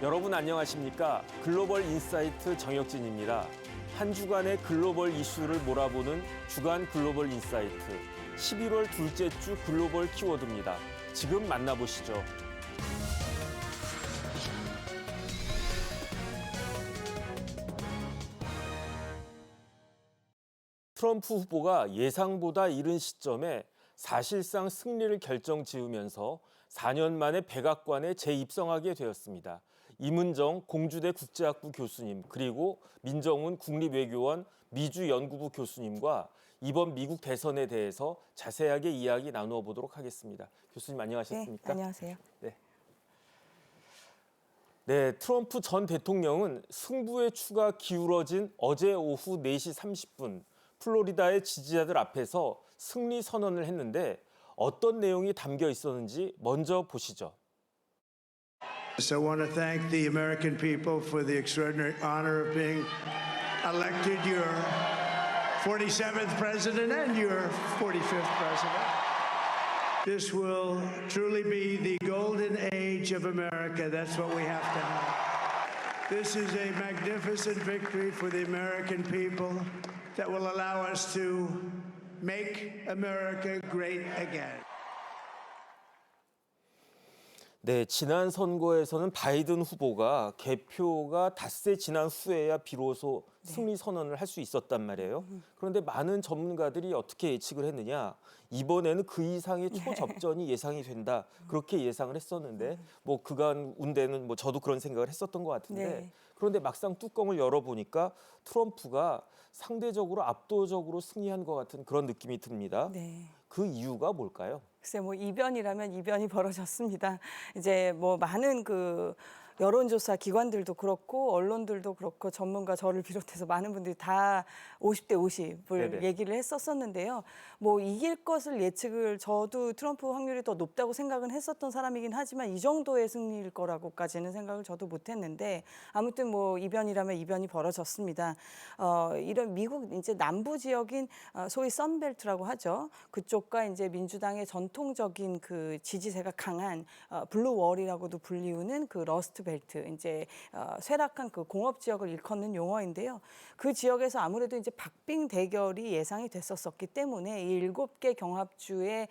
여러분 안녕하십니까? 글로벌 인사이트 정혁진입니다. 한 주간의 글로벌 이슈를 몰아보는 주간 글로벌 인사이트. 11월 둘째 주 글로벌 키워드입니다. 지금 만나보시죠. 트럼프 후보가 예상보다 이른 시점에 사실상 승리를 결정지으면서 4년 만에 백악관에 재입성하게 되었습니다. 임은정 공주대 국제학부 교수님 그리고 민정훈 국립외교원 미주연구부 교수님과 이번 미국 대선에 대해서 자세하게 이야기 나누어 보도록 하겠습니다. 교수님 안녕하셨습니까? 네, 안녕하세요. 네, 트럼프 전 대통령은 승부의 추가 기울어진 어제 오후 4시 30분 플로리다의 지지자들 앞에서 승리 선언을 했는데 어떤 내용이 담겨 있었는지 먼저 보시죠. So I want to thank the American people for the extraordinary honor of being elected your 47th president and your 45th president. This will truly be the golden age of America. That's what we have to have. This is a magnificent victory for the American people that will allow us to make America great again. 네, 지난 선거에서는 바이든 후보가 개표가 닷새 지난 후에야 비로소 승리 선언을 할 수 있었단 말이에요. 그런데 많은 전문가들이 어떻게 예측을 했느냐. 이번에는 그 이상의 초접전이 예상이 된다. 그렇게 예상을 했었는데 뭐 그간 운대는 뭐 저도 그런 생각을 했었던 것 같은데 네. 그런데 막상 뚜껑을 열어보니까 트럼프가 상대적으로 압도적으로 승리한 것 같은 그런 느낌이 듭니다. 네. 그 이유가 뭘까요? 글쎄 뭐 이변이라면 이변이 벌어졌습니다. 이제 뭐 많은 그 여론조사 기관들도 그렇고 언론들도 그렇고 전문가 저를 비롯해서 많은 분들이 다 50대 50을 네네. 얘기를 했었었는데요. 뭐 이길 것을 예측을 저도 트럼프 확률이 더 높다고 생각은 했었던 사람이긴 하지만 이 정도의 승리일 거라고까지는 생각을 저도 못했는데 아무튼 뭐 이변이라면 이변이 벌어졌습니다. 이런 미국 이제 남부 지역인 소위 선벨트라고 하죠. 그쪽과 이제 민주당의 전통적인 그 지지세가 강한 블루월이라고도 불리우는 그 러스트 벨트 이제 쇠락한 그 공업 지역을 일컫는 용어인데요. 그 지역에서 아무래도 이제 박빙 대결이 예상이 됐었기 때문에 이 7개 경합주의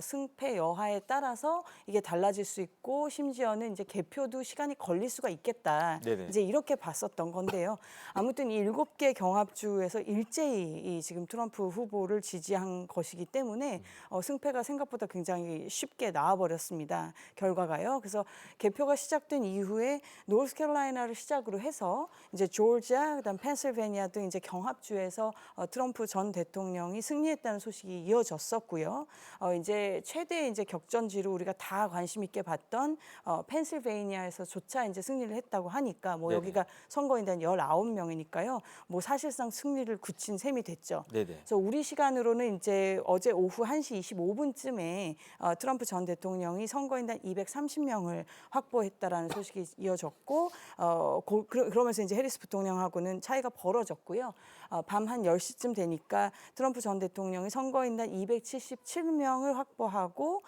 승패 여하에 따라서 이게 달라질 수 있고 심지어는 이제 개표도 시간이 걸릴 수가 있겠다. 네네. 이제 이렇게 봤었던 건데요. 아무튼 이 7개 경합주에서 일제히 이 지금 트럼프 후보를 지지한 것이기 때문에 승패가 생각보다 굉장히 쉽게 나와버렸습니다. 결과가요. 그래서 개표가 시작된 이후에 노스캐롤라이나를 시작으로 해서 이제 조지아, 그다음 펜실베니아 등 이제 경합주에서 트럼프 전 대통령이 승리했다는 소식이 이어졌었고요. 이제 최대 이제 격전지로 우리가 다 관심 있게 봤던 펜실베니아에서조차 이제 승리를 했다고 하니까 뭐 네네. 여기가 선거인단 19명이니까요. 뭐 사실상 승리를 굳힌 셈이 됐죠. 네네. 그래서 우리 시간으로는 이제 어제 오후 1시 25분쯤에 트럼프 전 대통령이 선거인단 230명을 확보했다라는 소식이 이어졌고 그러면서 이제 해리스 부통령하고는 차이가 벌어졌고요. 밤 한 10시쯤 되니까 트럼프 전 대통령이 선거인단 277명을 확보하고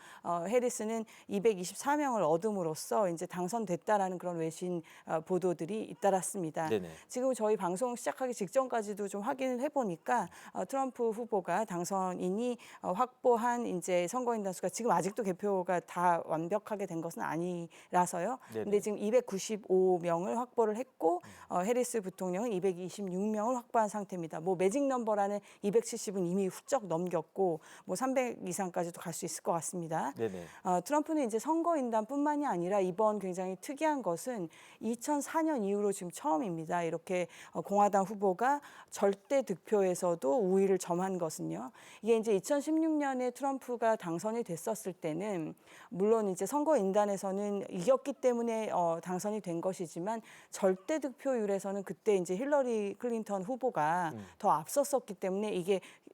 해리스는 224명을 얻음으로써 이제 당선됐다라는 그런 외신 보도들이 잇따랐습니다. 네네. 지금 저희 방송 시작하기 직전까지도 좀 확인을 해보니까 트럼프 후보가 당선인이 확보한 이제 선거인단 수가 지금 아직도 개표가 다 완벽하게 된 것은 아니라서요. 네네. 근데 지금 295명을 확보를 했고 해리스 부통령은 226명을 확보한 상태입니다. 뭐 매직 넘버라는 270은 이미 훌쩍 넘겼고 뭐 300 이상까지도 갈 수 있을 것 같습니다. 네네. 트럼프는 이제 선거인단뿐만이 아니라 이번 굉장히 특이한 것은 2004년 이후로 지금 처음입니다. 이렇게 공화당 후보가 절대 득표에서도 우위를 점한 것은요. 이게 이제 2016년에 트럼프가 당선이 됐었을 때는 물론 이제 선거인단에서는 이겼기 때문에 당선이 된 것이지만 절대 득표율에서는 그때 이제 힐러리 클린턴 후보가 트럼프가 더 앞섰었기 때문에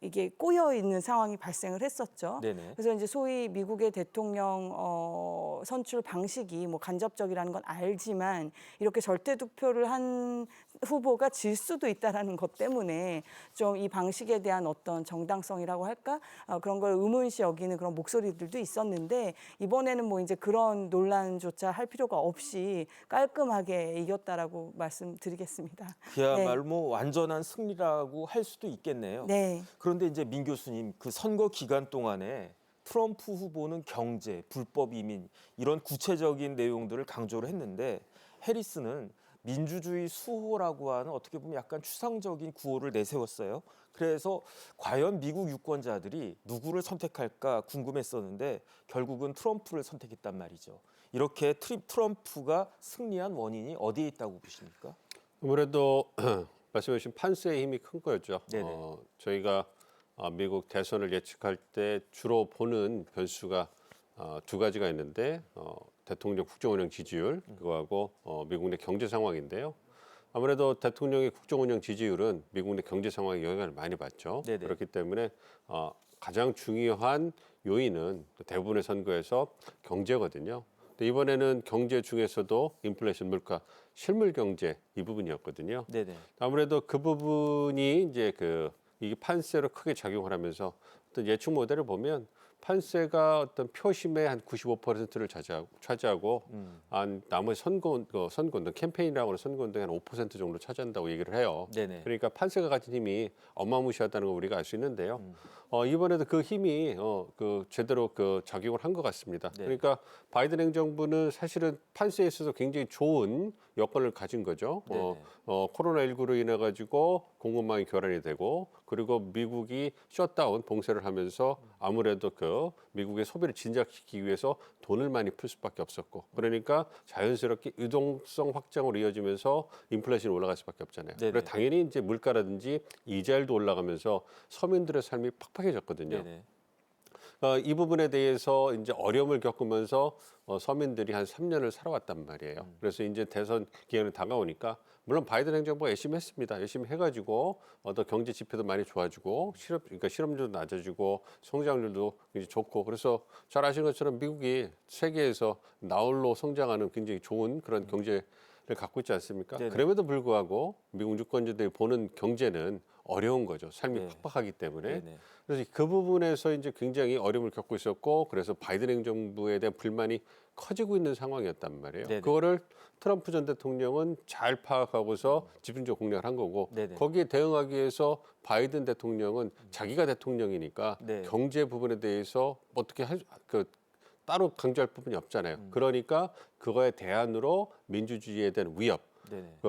이게 꼬여 있는 상황이 발생을 했었죠. 네네. 그래서 이제 소위 미국의 대통령 선출 방식이 뭐 간접적이라는 건 알지만 이렇게 절대 투표를 한 후보가 질 수도 있다라는 것 때문에 좀 이 방식에 대한 어떤 정당성이라고 할까 그런 걸 의문시 여기는 그런 목소리들도 있었는데 이번에는 뭐 이제 그런 논란조차 할 필요가 없이 깔끔하게 이겼다라고 말씀드리겠습니다. 그야말로 뭐 완전한 승리라고 할 수도 있겠네요. 네. 그런데 이제 민 교수님, 그 선거 기간 동안에 트럼프 후보는 경제, 불법 이민 이런 구체적인 내용들을 강조를 했는데 해리스는 민주주의 수호라고 하는 어떻게 보면 약간 추상적인 구호를 내세웠어요. 그래서 과연 미국 유권자들이 누구를 선택할까 궁금했었는데 결국은 트럼프를 선택했단 말이죠. 이렇게 트럼프가 승리한 원인이 어디에 있다고 보십니까? 아무래도 말씀하신 판세의 힘이 큰 거였죠. 네네. 저희가 미국 대선을 예측할 때 주로 보는 변수가 두 가지가 있는데 대통령 국정운영 지지율 그거하고 미국 내 경제 상황인데요. 아무래도 대통령의 국정운영 지지율은 미국 내 경제 상황에 영향을 많이 받죠. 네네. 그렇기 때문에 가장 중요한 요인은 대부분의 선거에서 경제거든요. 근데 이번에는 경제 중에서도 인플레이션 물가 실물 경제 이 부분이었거든요. 네네. 아무래도 그 부분이 이제 이게 판세로 크게 작용을 하면서 어떤 예측 모델을 보면 판세가 어떤 표심의 한 95%를 차지하고 한 나머지 선거운동 캠페인이라고 하는 선거운동의 한 5% 정도 차지한다고 얘기를 해요. 네네. 그러니까 판세가 가진 힘이 어마무시하다는 걸 우리가 알 수 있는데요. 이번에도 그 힘이 제대로 작용을 한 것 같습니다. 네. 그러니까 바이든 행정부는 사실은 판세에 있어서 굉장히 좋은 여건을 가진 거죠. 네네. 코로나19로 인해 가지고 공급망이 교란이 되고 그리고 미국이 셧다운 봉쇄를 하면서 아무래도 미국의 소비를 진작시키기 위해서 돈을 많이 풀 수밖에 없었고 그러니까 자연스럽게 유동성 확장으로 이어지면서 인플레이션이 올라갈 수밖에 없잖아요. 네네. 그래서 당연히 이제 물가라든지 이자율도 올라가면서 서민들의 삶이 팍팍해졌거든요. 네네. 이 부분에 대해서 이제 어려움을 겪으면서 서민들이 한 3년을 살아왔단 말이에요. 그래서 이제 대선 기간이 다가오니까 물론 바이든 행정부가 열심히 했습니다. 열심히 해가지고 어떤 경제 지표도 많이 좋아지고 그러니까 실업률도 낮아지고 성장률도 굉장히 좋고 그래서 잘 아시는 것처럼 미국이 세계에서 나홀로 성장하는 굉장히 좋은 그런 경제를 갖고 있지 않습니까? 네네. 그럼에도 불구하고 미국 유권자들이 보는 경제는 어려운 거죠. 삶이 네. 팍팍하기 때문에. 네네. 그래서 그 부분에서 이제 굉장히 어려움을 겪고 있었고 그래서 바이든 행정부에 대한 불만이 커지고 있는 상황이었단 말이에요. 네네. 그거를 트럼프 전 대통령은 잘 파악하고서 집중적으로 공략을 한 거고 네네. 거기에 대응하기 위해서 바이든 대통령은 자기가 대통령이니까 네. 경제 부분에 대해서 어떻게 따로 강조할 부분이 없잖아요. 그러니까 그거에 대안으로 민주주의에 대한 위협, 네네.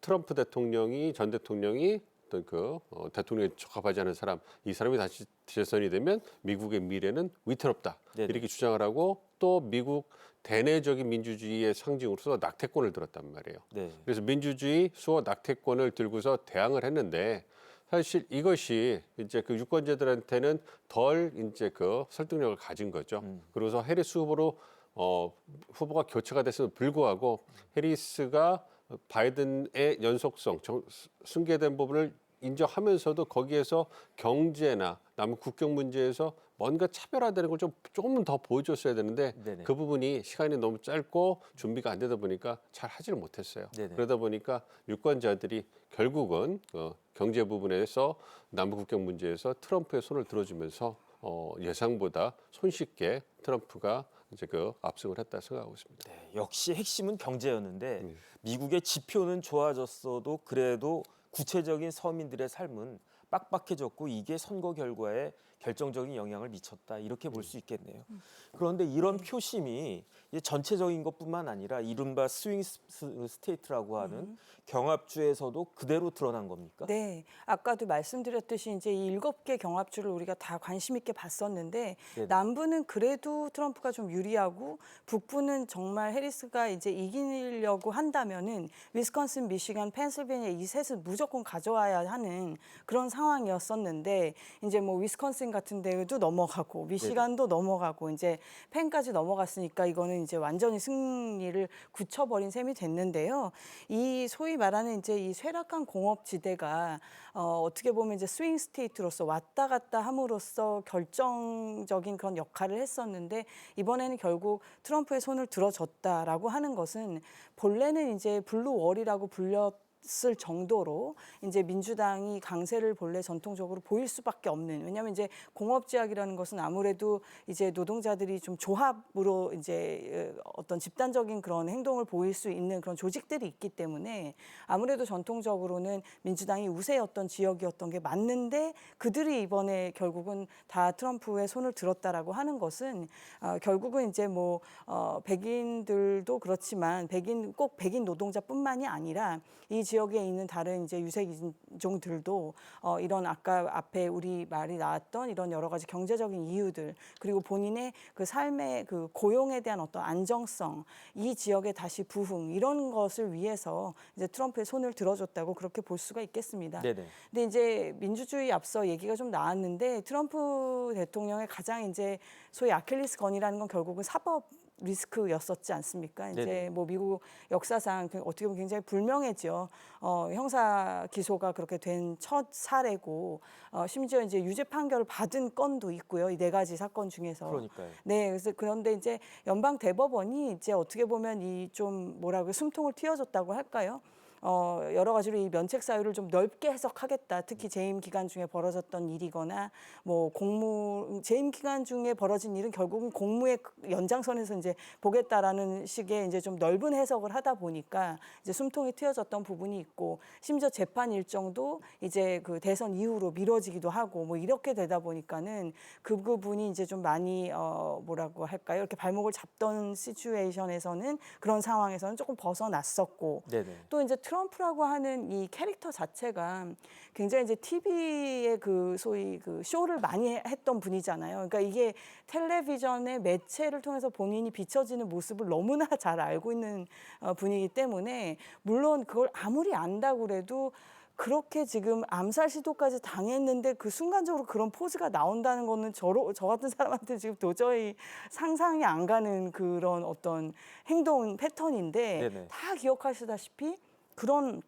트럼프 전 대통령이 어떤 대통령에 적합하지 않은 사람, 이 사람이 다시 재선이 되면 미국의 미래는 위태롭다. 네네. 이렇게 주장을 하고 또 미국 대내적인 민주주의의 상징으로서 낙태권을 들었단 말이에요. 네. 그래서 민주주의, 수호, 낙태권을 들고서 대항을 했는데 사실 이것이 이제 유권자들한테는 덜 이제 설득력을 가진 거죠. 그래서 해리스 후보가 교체가 됐음에도 불구하고 해리스가 바이든의 연속성, 승계된 부분을 인정하면서도 거기에서 경제나 남북 국경 문제에서 뭔가 차별화되는 걸 조금 더 보여줬어야 되는데 네네. 그 부분이 시간이 너무 짧고 준비가 안 되다 보니까 잘 하지를 못했어요. 네네. 그러다 보니까 유권자들이 결국은 경제 부분에서 남북 국경 문제에서 트럼프의 손을 들어주면서 예상보다 손쉽게 트럼프가 이제 압승을 했다 생각하고 있습니다. 네, 역시 핵심은 경제였는데 미국의 지표는 좋아졌어도 그래도 구체적인 서민들의 삶은 빡빡해졌고 이게 선거 결과에 결정적인 영향을 미쳤다 이렇게 볼 수 있겠네요. 그런데 이런 표심이 이제 전체적인 것뿐만 아니라 이른바 스윙 스테이트라고 하는 경합주에서도 그대로 드러난 겁니까? 네, 아까도 말씀드렸듯이 이제 이 7개 경합주를 우리가 다 관심 있게 봤었는데 네네. 남부는 그래도 트럼프가 좀 유리하고 북부는 정말 해리스가 이제 이기려고 한다면은 위스콘신, 미시간, 펜실베니아 이 셋은 무조건 가져와야 하는 그런 상황이었었는데 이제 뭐 위스콘신 같은 데도 넘어가고 미시간도 넘어가고 이제 펜까지 넘어갔으니까 이거는 이제 완전히 승리를 굳혀버린 셈이 됐는데요. 이 소위 말하는 이제 이 쇠락한 공업지대가 어떻게 보면 이제 스윙 스테이트로서 왔다 갔다 함으로써 결정적인 그런 역할을 했었는데 이번에는 결국 트럼프의 손을 들어줬다라고 하는 것은 본래는 이제 블루 월이라고 불렸을 정도로 이제 민주당이 강세를 본래 전통적으로 보일 수밖에 없는, 왜냐하면 이제 공업지학이라는 것은 아무래도 이제 노동자들이 좀 조합으로 이제 어떤 집단적인 그런 행동을 보일 수 있는 그런 조직들이 있기 때문에 아무래도 전통적으로는 민주당이 우세였던 지역이었던 게 맞는데 그들이 이번에 결국은 다 트럼프의 손을 들었다라고 하는 것은 결국은 이제 뭐 백인들도 그렇지만 꼭 백인 노동자뿐만이 아니라 이 지역에 있는 다른 이제 유색 인종들도 이런 아까 앞에 우리 말이 나왔던 이런 여러 가지 경제적인 이유들 그리고 본인의 그 삶의 그 고용에 대한 어떤 안정성, 이 지역의 다시 부흥 이런 것을 위해서 이제 트럼프의 손을 들어줬다고 그렇게 볼 수가 있겠습니다. 네네. 근데 이제 민주주의 앞서 얘기가 좀 나왔는데 트럼프 대통령의 가장 이제 소위 아킬레스건이라는 건 결국은 사법 리스크였었지 않습니까? 이제 네네. 뭐 미국 역사상 어떻게 보면 굉장히 불명예죠. 형사 기소가 그렇게 된 첫 사례고 심지어 이제 유죄 판결을 받은 건도 있고요. 이 네 가지 사건 중에서. 그러니까요. 네, 그래서 그런데 이제 연방 대법원이 이제 어떻게 보면 이 좀 뭐라고 숨통을 틔워줬다고 할까요? 여러 가지로 이 면책 사유를 좀 넓게 해석하겠다. 특히 재임 기간 중에 벌어졌던 일이거나 뭐 재임 기간 중에 벌어진 일은 결국은 공무의 연장선에서 이제 보겠다라는 식의 이제 좀 넓은 해석을 하다 보니까 이제 숨통이 트여졌던 부분이 있고 심지어 재판 일정도 이제 그 대선 이후로 미뤄지기도 하고 뭐 이렇게 되다 보니까는 그 부분이 이제 좀 많이 뭐라고 할까요? 이렇게 발목을 잡던 시츄에이션에서는 그런 상황에서는 조금 벗어났었고 네네. 또 이제 트럼프라고 하는 이 캐릭터 자체가 굉장히 이제 TV의 그 소위 그 쇼를 많이 했던 분이잖아요. 그러니까 이게 텔레비전의 매체를 통해서 본인이 비춰지는 모습을 너무나 잘 알고 있는 분이기 때문에 물론 그걸 아무리 안다고 그래도 그렇게 지금 암살 시도까지 당했는데 그 순간적으로 그런 포즈가 나온다는 거는 저 같은 사람한테 지금 도저히 상상이 안 가는 그런 어떤 행동 패턴인데 네네. 다 기억하시다시피 그런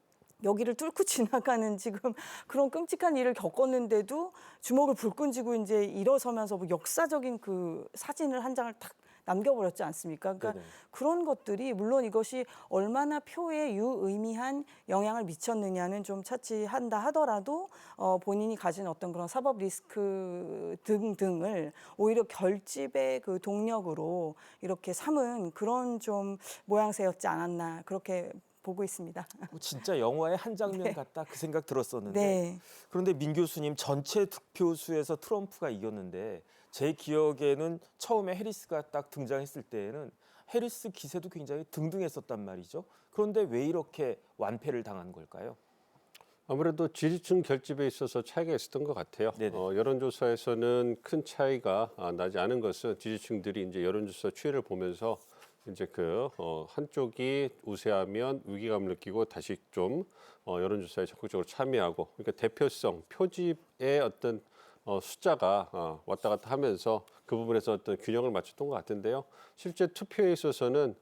여기를 뚫고 지나가는 지금 그런 끔찍한 일을 겪었는데도 주먹을 불끈 쥐고 이제 일어서면서 뭐 역사적인 그 사진을 한 장을 탁 남겨버렸지 않습니까? 그러니까 네네. 그런 것들이 물론 이것이 얼마나 표에 유의미한 영향을 미쳤느냐는 좀 차치한다 하더라도 본인이 가진 어떤 그런 사법 리스크 등등을 오히려 결집의 그 동력으로 이렇게 삼은 그런 좀 모양새였지 않았나 그렇게 보고 있습니다. 진짜 영화의 한 장면 네. 같다 그 생각 들었었는데 네. 그런데 민 교수님 전체 득표수에서 트럼프가 이겼는데 제 기억에는 처음에 해리스가 딱 등장했을 때에는 해리스 기세도 굉장히 등등했었단 말이죠. 그런데 왜 이렇게 완패를 당한 걸까요? 아무래도 지지층 결집에 있어서 차이가 있었던 것 같아요. 네네. 여론조사에서는 큰 차이가 나지 않은 것은 지지층들이 이제 여론조사 추이를 보면서 이제 한쪽이 우세하면 위기감을 느끼고 다시 좀 여론조사에 적극적으로 참여하고, 그러니까 대표성, 표집의 어떤 숫자가 왔다 갔다 하면서 그 부분에서 어떤 균형을 맞췄던 것 같은데요. 실제 투표에 있어서는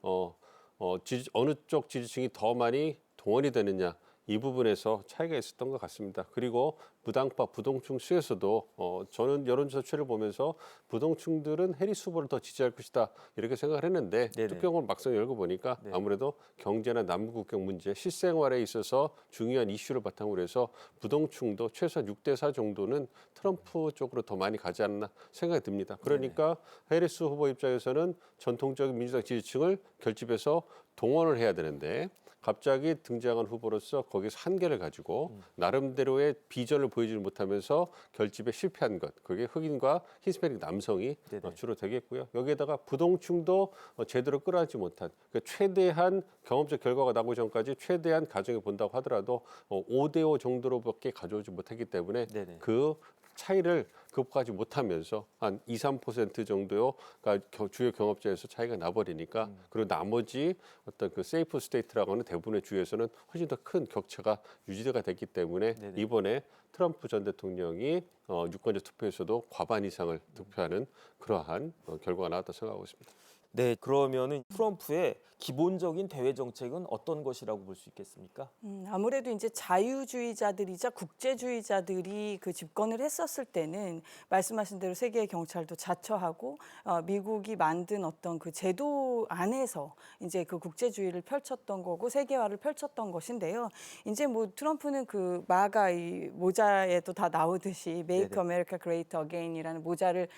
어느 쪽 지지층이 더 많이 동원이 되느냐, 이 부분에서 차이가 있었던 것 같습니다. 그리고 무당파 부동층 수에서도 저는 여론조사 추이를 보면서 부동층들은 해리스 후보를 더 지지할 것이다 이렇게 생각을 했는데 네네. 투표용을 막상 열고 보니까 네. 아무래도 경제나 남북국경 문제, 실생활에 있어서 중요한 이슈를 바탕으로 해서 부동층도 최소한 6대4 정도는 트럼프 쪽으로 더 많이 가지 않나 생각이 듭니다. 그러니까 해리스 후보 입장에서는 전통적인 민주당 지지층을 결집해서 동원을 해야 되는데 갑자기 등장한 후보로서 거기서 한계를 가지고 나름대로의 비전을 보이지 못하면서 결집에 실패한 것. 그게 흑인과 히스패닉 남성이 네네. 주로 되겠고요. 여기에다가 부동층도 제대로 끌어안지 못한, 그러니까 최대한 경험적 결과가 나오기 전까지 최대한 가정해 본다고 하더라도 5대5 정도로밖에 가져오지 못했기 때문에 네네. 그 차이를 그것까지 못하면서 한 2, 3% 정도가 주요 경업자에서 차이가 나버리니까 그리고 나머지 어떤 그 세이프 스테이트라고 하는 대부분의 주에서는 훨씬 더 큰 격차가 유지가 됐기 때문에 네네. 이번에 트럼프 전 대통령이 유권자 투표에서도 과반 이상을 득표하는 그러한 결과가 나왔다 생각하고 있습니다. 네, 그러면은 트럼프의 기본적인 대외 정책은 어떤 것이라고 볼 수 있겠습니까? 아무래도 이제 자유주의자들이자 국제주의자들이 그 집권을 했었을 때는 말씀하신 대로 세계의 경찰도 자처하고 미국이 만든 어떤 그 제도 안에서 이제 그 국제주의를 펼쳤던 거고 세계화를 펼쳤던 것인데요. 이제 뭐 트럼프는 그 마가 이 모자에도 다 나오듯이 Make 네네. America Great Again이라는 모자를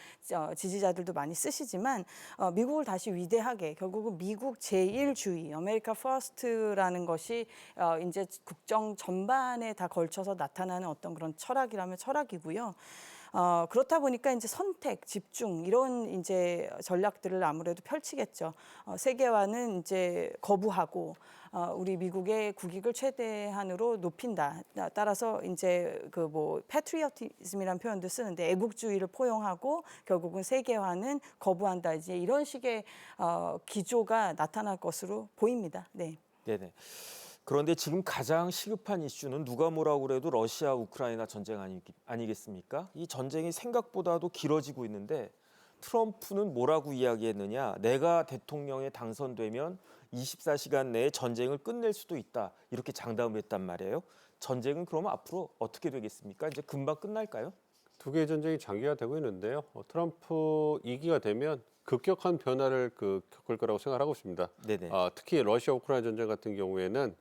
지지자들도 많이 쓰시지만 미국을 다시 위대하게 결국은 미국 제1주의, 아메리카 퍼스트라는 것이 이제 국정 전반에 다 걸쳐서 나타나는 어떤 그런 철학이라면 철학이고요. 그렇다 보니까 이제 선택, 집중 이런 이제 전략들을 아무래도 펼치겠죠. 세계화는 이제 거부하고 우리 미국의 국익을 최대한으로 높인다. 따라서 이제 그 뭐 패트리어티즘이라는 표현도 쓰는데 애국주의를 포용하고 결국은 세계화는 거부한다. 이제 이런 식의 기조가 나타날 것으로 보입니다. 네. 네네. 그런데 지금 가장 시급한 이슈는 누가 뭐라고 그래도 러시아 우크라이나 전쟁 아니겠습니까? 이 전쟁이 생각보다도 길어지고 있는데 트럼프는 뭐라고 이야기했느냐? 내가 대통령에 당선되면 24시간 내에 전쟁을 끝낼 수도 있다. 이렇게 장담했단 말이에요. 전쟁은 그러면 앞으로 어떻게 되겠습니까? 이제 금방 끝날까요? 두 개의 전쟁이 장기화되고 있는데요. 트럼프 2기가 되면 급격한 변화를 겪을 거라고 생각하고 있습니다. 네네. 특히 러시아 우크라이나 전쟁 같은 경우에는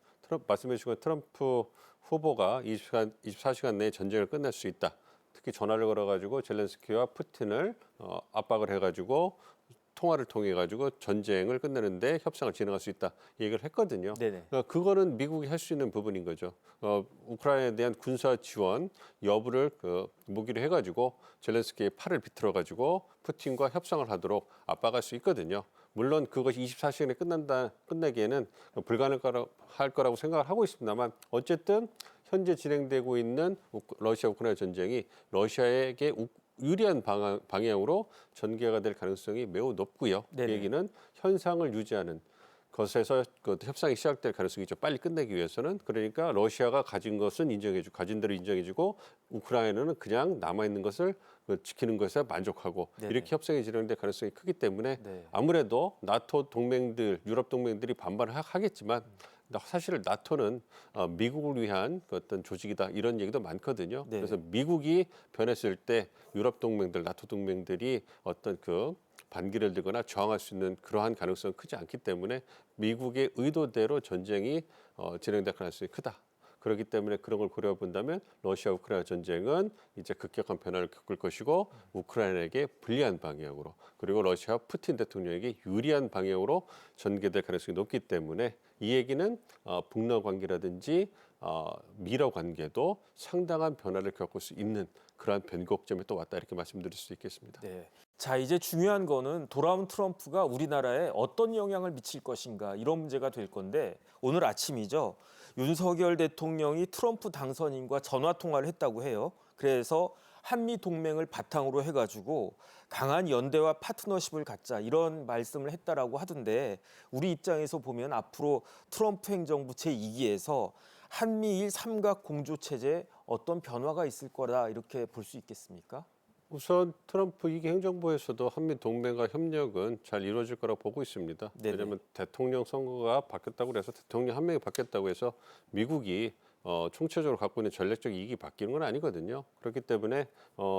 말씀해 주신 트럼프 후보가 24시간 내에 전쟁을 끝낼 수 있다. 특히 전화를 걸어가지고 젤렌스키와 푸틴을 압박을 해가지고 통화를 통해 가지고 전쟁을 끝내는데 협상을 진행할 수 있다 이 얘기를 했거든요. 네네. 그거는 미국이 할 수 있는 부분인 거죠. 우크라이나에 대한 군사 지원 여부를 무기로 해가지고 젤렌스키의 팔을 비틀어 가지고 푸틴과 협상을 하도록 압박할 수 있거든요. 물론 그것이 24시간에 끝내기에는 불가능할 거라고 생각을 하고 있습니다만 어쨌든 현재 진행되고 있는 러시아 우크라이나 전쟁이 러시아에게 유리한 방향으로 전개가 될 가능성이 매우 높고요. 그 네네. 얘기는 현상을 유지하는 것에서 그 협상이 시작될 가능성이 있죠. 빨리 끝내기 위해서는. 그러니까 러시아가 가진 것은 가진 대로 인정해주고 우크라이나는 그냥 남아있는 것을 지키는 것에 만족하고 네네. 이렇게 협상이 진행될 가능성이 크기 때문에 네. 아무래도 나토 동맹들, 유럽 동맹들이 반발을 하겠지만 사실 나토는 미국을 위한 그 어떤 조직이다 이런 얘기도 많거든요. 네. 그래서 미국이 변했을 때 유럽 동맹들, 나토 동맹들이 어떤 그 반기를 들거나 저항할 수 있는 그러한 가능성은 크지 않기 때문에 미국의 의도대로 전쟁이 진행될 가능성이 크다. 그렇기 때문에 그런 걸 고려해 본다면 러시아 우크라이나 전쟁은 이제 급격한 변화를 겪을 것이고 우크라이나에게 불리한 방향으로 그리고 러시아 푸틴 대통령에게 유리한 방향으로 전개될 가능성이 높기 때문에 이 얘기는 북러 관계라든지 미러 관계도 상당한 변화를 겪을 수 있는 그러한 변곡점에 또 왔다 이렇게 말씀드릴 수 있겠습니다. 네. 자, 이제 중요한 거는 돌아온 트럼프가 우리나라에 어떤 영향을 미칠 것인가 이런 문제가 될 건데 오늘 아침이죠. 윤석열 대통령이 트럼프 당선인과 전화 통화를 했다고 해요. 그래서 한미 동맹을 바탕으로 해가지고 강한 연대와 파트너십을 갖자 이런 말씀을 했다라고 하던데 우리 입장에서 보면 앞으로 트럼프 행정부 제2기에서 한미일 삼각 공조 체제에 어떤 변화가 있을 거라 이렇게 볼 수 있겠습니까? 우선 트럼프 2기 행정부에서도 한미 동맹과 협력은 잘 이루어질 거라고 보고 있습니다. 네네. 왜냐하면 대통령 선거가 바뀌었다고 해서 대통령 한 명이 바뀌었다고 해서 미국이 총체적으로 갖고 있는 전략적 이익이 바뀌는 건 아니거든요. 그렇기 때문에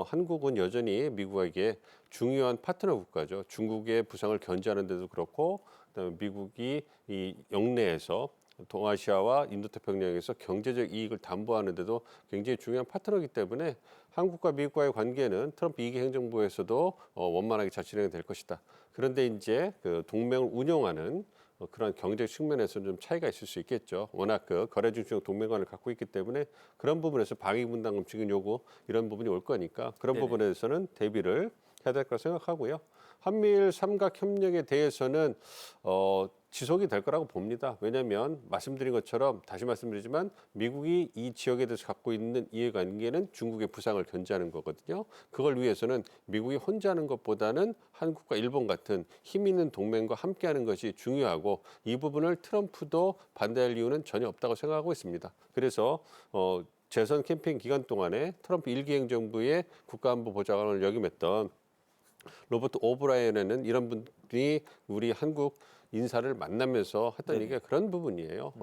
한국은 여전히 미국에게 중요한 파트너 국가죠. 중국의 부상을 견제하는 데도 그렇고 그다음에 미국이 이 영내에서 동아시아와 인도태평양에서 경제적 이익을 담보하는 데도 굉장히 중요한 파트너이기 때문에 한국과 미국과의 관계는 트럼프 2기 행정부에서도 원만하게 잘 진행될 것이다. 그런데 이제 그 동맹을 운영하는 그런 경제 측면에서는 좀 차이가 있을 수 있겠죠. 워낙 그 거래 중심적 동맹관을 갖고 있기 때문에 그런 부분에서 방위 분담금 지급 요구 이런 부분이 올 거니까 그런 네네. 부분에서는 대비를 해야 될 거라 생각하고요. 한미일 삼각 협력에 대해서는 지속이 될 거라고 봅니다. 왜냐하면 말씀드린 것처럼 다시 말씀드리지만 미국이 이 지역에 대해서 갖고 있는 이해관계는 중국의 부상을 견제하는 거거든요. 그걸 위해서는 미국이 혼자 하는 것보다는 한국과 일본 같은 힘 있는 동맹과 함께하는 것이 중요하고 이 부분을 트럼프도 반대할 이유는 전혀 없다고 생각하고 있습니다. 그래서 재선 캠페인 기간 동안에 트럼프 1기 행정부의 국가안보보좌관을 역임했던 로버트 오브라이언에는 이런 분이 우리 한국 인사를 만나면서 했던 네. 얘기가 그런 부분이에요.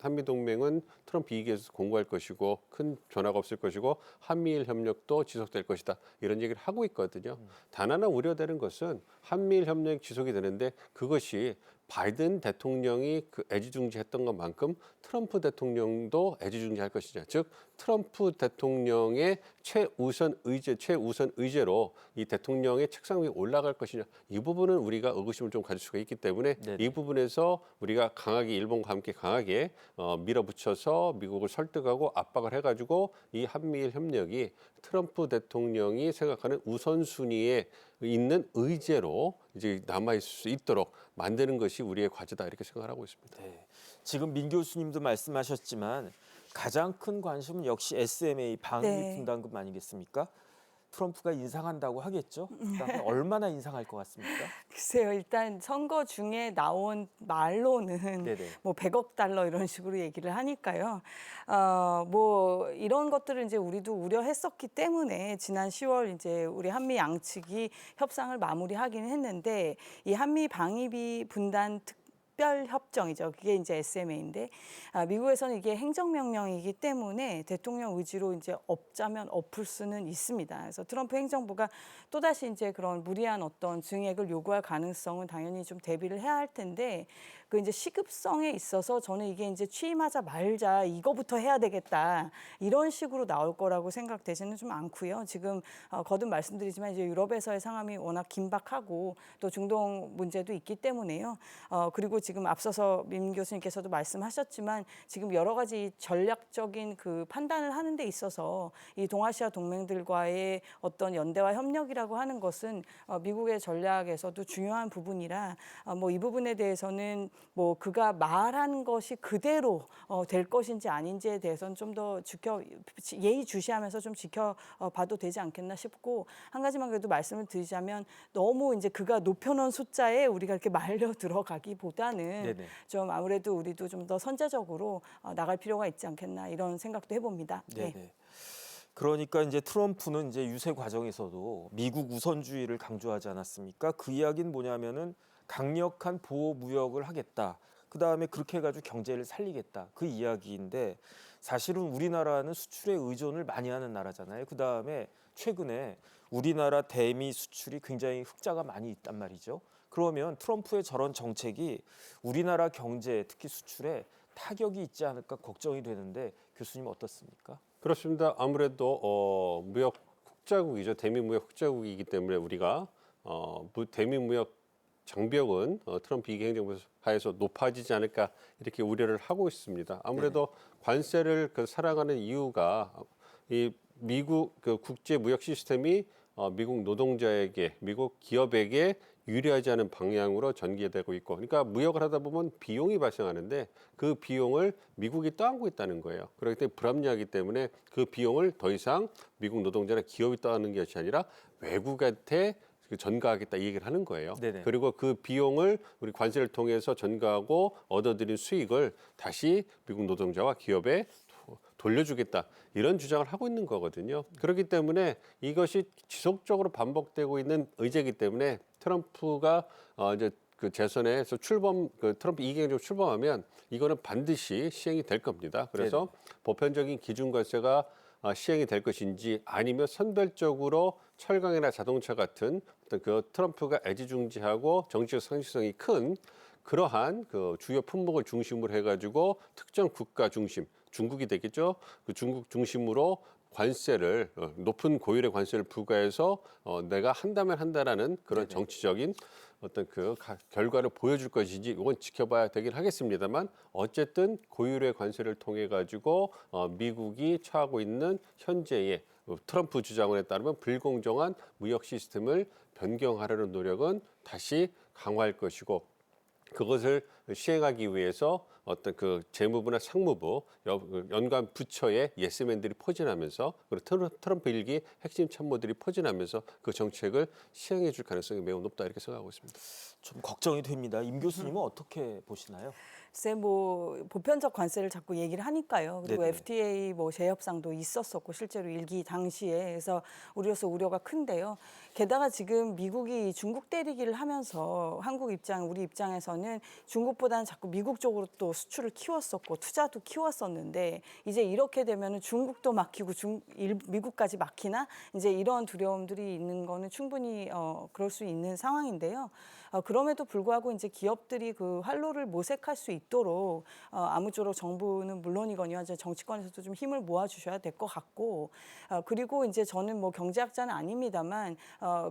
한미 동맹은 트럼프 2기에서 공고할 것이고 큰 변화가 없을 것이고 한미일 협력도 지속될 것이다. 이런 얘기를 하고 있거든요. 단 하나 우려되는 것은 한미일 협력이 지속이 되는데 그것이 바이든 대통령이 그 애지중지했던 것만큼 트럼프 대통령도 애지중지할 것이냐. 즉 트럼프 대통령의 최우선 의제로 이 대통령의 책상 위에 올라갈 것이냐. 이 부분은 우리가 의구심을 좀 가질 수가 있기 때문에 네네. 이 부분에서 우리가 강하게 일본과 함께 강하게 밀어붙여서 미국을 설득하고 압박을 해가지고 이 한미일 협력이 트럼프 대통령이 생각하는 우선순위에 있는 의제로 이제 남아 있을 수 있도록 만드는 것이 우리의 과제다 이렇게 생각을 하고 있습니다. 네. 지금 민 교수님도 말씀하셨지만 가장 큰 관심은 역시 SMA 방위 네. 분담금 아니겠습니까? 트럼프가 인상한다고 하겠죠. 그다음에 얼마나 인상할 것 같습니까? 글쎄요, 일단 선거 중에 나온 말로는 네네. 뭐 100억 달러 이런 식으로 얘기를 하니까요. 뭐 이런 것들을 이제 우리도 우려했었기 때문에 지난 10월 이제 우리 한미 양측이 협상을 마무리하긴 했는데 이 한미 방위비 분담 특별 협정이죠. 그게 이제 SMA인데 미국에서는 이게 행정명령이기 때문에 대통령 의지로 이제 엎자면 엎을 수는 있습니다. 그래서 트럼프 행정부가 또다시 이제 그런 무리한 어떤 증액을 요구할 가능성은 당연히 좀 대비를 해야 할 텐데 그 이제 시급성에 있어서 저는 이게 이제 취임하자마자 이거부터 해야 되겠다 이런 식으로 나올 거라고 생각되지는 좀 않고요. 지금 거듭 말씀드리지만 이제 유럽에서의 상황이 워낙 긴박하고 또 중동 문제도 있기 때문에요. 그리고 지금 앞서서 민 교수님께서도 말씀하셨지만 지금 여러 가지 전략적인 그 판단을 하는 데 있어서 이 동아시아 동맹들과의 어떤 연대와 협력이라고 하는 것은 미국의 전략에서도 중요한 부분이라 뭐 이 부분에 대해서는 뭐 그가 말한 것이 그대로 될 것인지 아닌지에 대해서는 좀 더 예의주시하면서 좀 지켜봐도 되지 않겠나 싶고 한 가지만 그래도 말씀을 드리자면 너무 이제 그가 높여놓은 숫자에 우리가 이렇게 말려 들어가기보다는 네네. 좀 아무래도 우리도 좀 더 선제적으로 나갈 필요가 있지 않겠나 이런 생각도 해봅니다. 네네. 네. 그러니까 이제 트럼프는 이제 유세 과정에서도 미국 우선주의를 강조하지 않았습니까? 그 이야기는 뭐냐면은 강력한 보호 무역을 하겠다. 그 다음에 그렇게 해가지고 경제를 살리겠다. 그 이야기인데 사실은 우리나라는 수출에 의존을 많이 하는 나라잖아요. 그 다음에 최근에 우리나라 대미 수출이 굉장히 흑자가 많이 있단 말이죠. 그러면 트럼프의 저런 정책이 우리나라 경제, 특히 수출에 타격이 있지 않을까 걱정이 되는데 교수님 어떻습니까? 그렇습니다. 아무래도 무역 흑자국이죠. 대미 무역 흑자국이기 때문에 우리가 대미 무역 장벽은 트럼프 2기 행정부 하에서 높아지지 않을까 이렇게 우려를 하고 있습니다. 아무래도 관세를 사랑하는 이유가 이 미국 국제 무역 시스템이 미국 노동자에게, 미국 기업에게 유리하지 않은 방향으로 전개되고 있고, 그러니까 무역을 하다 보면 비용이 발생하는데 그 비용을 미국이 떠안고 있다는 거예요. 그렇기 때문에 불합리하기 때문에 그 비용을 더 이상 미국 노동자나 기업이 떠안는 것이 아니라 외국한테 전가하겠다 이 얘기를 하는 거예요. 네네. 그리고 그 비용을 우리 관세를 통해서 전가하고 얻어들인 수익을 다시 미국 노동자와 기업에 돌려주겠다 이런 주장을 하고 있는 거거든요. 그렇기 때문에 이것이 지속적으로 반복되고 있는 의제이기 때문에 트럼프가 이제 그 재선에서 트럼프 2기 행정부 출범하면 이거는 반드시 시행이 될 겁니다. 그래서 보편적인 기준 관세가 시행이 될 것인지 아니면 선별적으로 철강이나 자동차 같은 어떤 그 트럼프가 애지중지하고 정치적 상식성이 큰 그러한 그 주요 품목을 중심으로 해가지고 특정 국가 중심, 중국이 되겠죠. 그 중국 중심으로 관세를 높은 고율의 관세를 부과해서 내가 한다면 한다라는 그런 네네. 정치적인 어떤 그 결과를 보여줄 것인지 이건 지켜봐야 되긴 하겠습니다만 어쨌든 고율의 관세를 통해 가지고 미국이 처하고 있는 현재의 트럼프 주장에 따르면 불공정한 무역 시스템을 변경하려는 노력은 다시 강화할 것이고 그것을 시행하기 위해서 어떤 그 재무부나 상무부 연관 부처의 예스맨들이 포진하면서 그리고 트럼프 일기 핵심 참모들이 포진하면서 그 정책을 시행해 줄 가능성이 매우 높다 이렇게 생각하고 있습니다. 좀 걱정이 됩니다. 임 교수님은 어떻게 보시나요? 글쎄 뭐 보편적 관세를 자꾸 얘기를 하니까요. 그리고 네네. FTA 뭐 재협상도 있었었고 실제로 일기 당시에 그래서 우려서 우려가 큰데요. 게다가 지금 미국이 중국 때리기를 하면서 우리 입장에서는 중국보다는 자꾸 미국 쪽으로 또 수출을 키웠었고 투자도 키웠었는데 이제 이렇게 되면은 중국도 막히고 미국까지 막히나 이제 이런 두려움들이 있는 거는 충분히 그럴 수 있는 상황인데요. 그럼에도 불구하고 이제 기업들이 그 활로를 모색할 수 있도록 아무쪼록 정부는 물론이거니와 이제 정치권에서도 좀 힘을 모아주셔야 될 것 같고 그리고 이제 저는 뭐 경제학자는 아닙니다만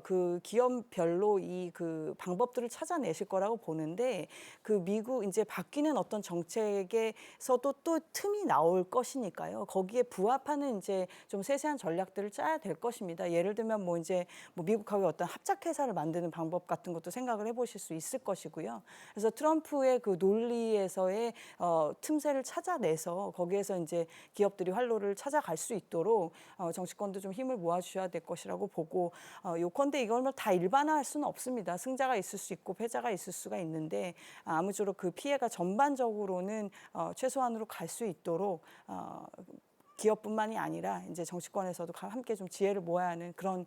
그 기업별로 이 그 방법들을 찾아내실 거라고 보는데 그 미국 이제 바뀌는 어떤 정책에서도 또 틈이 나올 것이니까요. 거기에 부합하는 이제 좀 세세한 전략들을 짜야 될 것입니다. 예를 들면 뭐 이제 뭐 미국하고 어떤 합작 회사를 만드는 방법 같은 것도 생각을 해보실 수 있을 것이고요. 그래서 트럼프의 그 논리에서의 틈새를 찾아내서 거기에서 이제 기업들이 활로를 찾아갈 수 있도록 정치권도 좀 힘을 모아주셔야 될 것이라고 보고 요컨대 이걸 뭐 다 일반화할 수는 없습니다. 승자가 있을 수 있고 패자가 있을 수가 있는데 아무쪼록 그 피해가 전반적으로는 최소한으로 갈 수 있도록 기업뿐만이 아니라 이제 정치권에서도 함께 좀 지혜를 모아야 하는 그런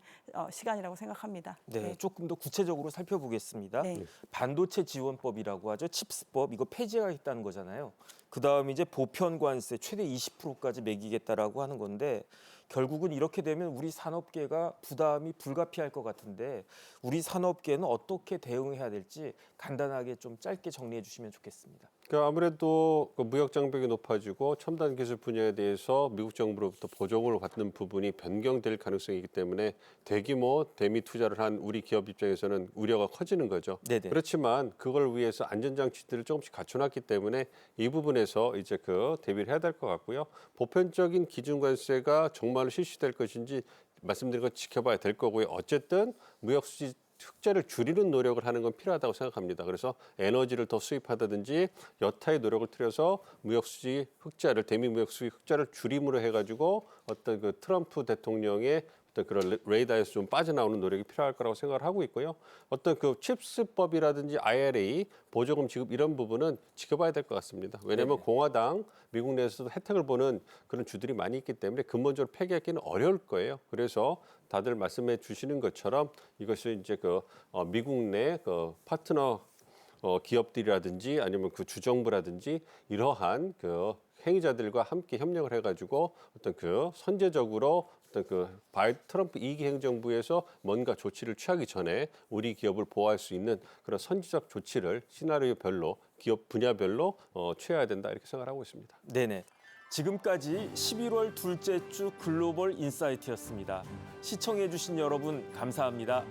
시간이라고 생각합니다. 네, 조금 더 구체적으로 살펴보겠습니다. 네. 반도체 지원법이라고 하죠. 칩스법 이거 폐지하겠다는 거잖아요. 그다음에 이제 보편 관세 최대 20%까지 매기겠다라고 하는 건데 결국은 이렇게 되면 우리 산업계가 부담이 불가피할 것 같은데 우리 산업계는 어떻게 대응해야 될지 간단하게 좀 짧게 정리해 주시면 좋겠습니다. 그러니까 아무래도 그 무역 장벽이 높아지고 첨단 기술 분야에 대해서 미국 정부로부터 보조금을 받는 부분이 변경될 가능성이 있기 때문에 대규모 대미 투자를 한 우리 기업 입장에서는 우려가 커지는 거죠. 네네. 그렇지만 그걸 위해서 안전장치들을 조금씩 갖춰놨기 때문에 이 부분에서 이제 그 대비를 해야 될 것 같고요. 보편적인 기준 관세가 정말로 실시될 것인지 말씀드린 것 지켜봐야 될 거고요. 어쨌든 무역 수지 흑자를 줄이는 노력을 하는 건 필요하다고 생각합니다. 그래서 에너지를 더 수입하다든지 여타의 노력을 들여서 무역수지 흑자를 대미 무역수지 흑자를 줄임으로 해가지고 어떤 그 트럼프 대통령의 어떤 그런 레이더에서 좀 빠져나오는 노력이 필요할 거라고 생각을 하고 있고요. 어떤 그 칩스법이라든지 IRA 보조금 지급 이런 부분은 지켜봐야 될 것 같습니다. 왜냐하면 공화당 미국 내에서도 혜택을 보는 그런 주들이 많이 있기 때문에 근본적으로 폐기하기는 어려울 거예요. 그래서 다들 말씀해 주시는 것처럼 이것이 이제 그 미국 내 그 파트너 기업들이라든지 아니면 그 주정부라든지 이러한 그 행위자들과 함께 협력을 해가지고 어떤 그 선제적으로 어떤 그 트럼프 2기 행정부에서 뭔가 조치를 취하기 전에 우리 기업을 보호할 수 있는 그런 선제적 조치를 시나리오별로 기업 분야별로 취해야 된다 이렇게 생각하고 있습니다. 네네. 지금까지 11월 둘째 주 글로벌 인사이트였습니다. 시청해주신 여러분 감사합니다.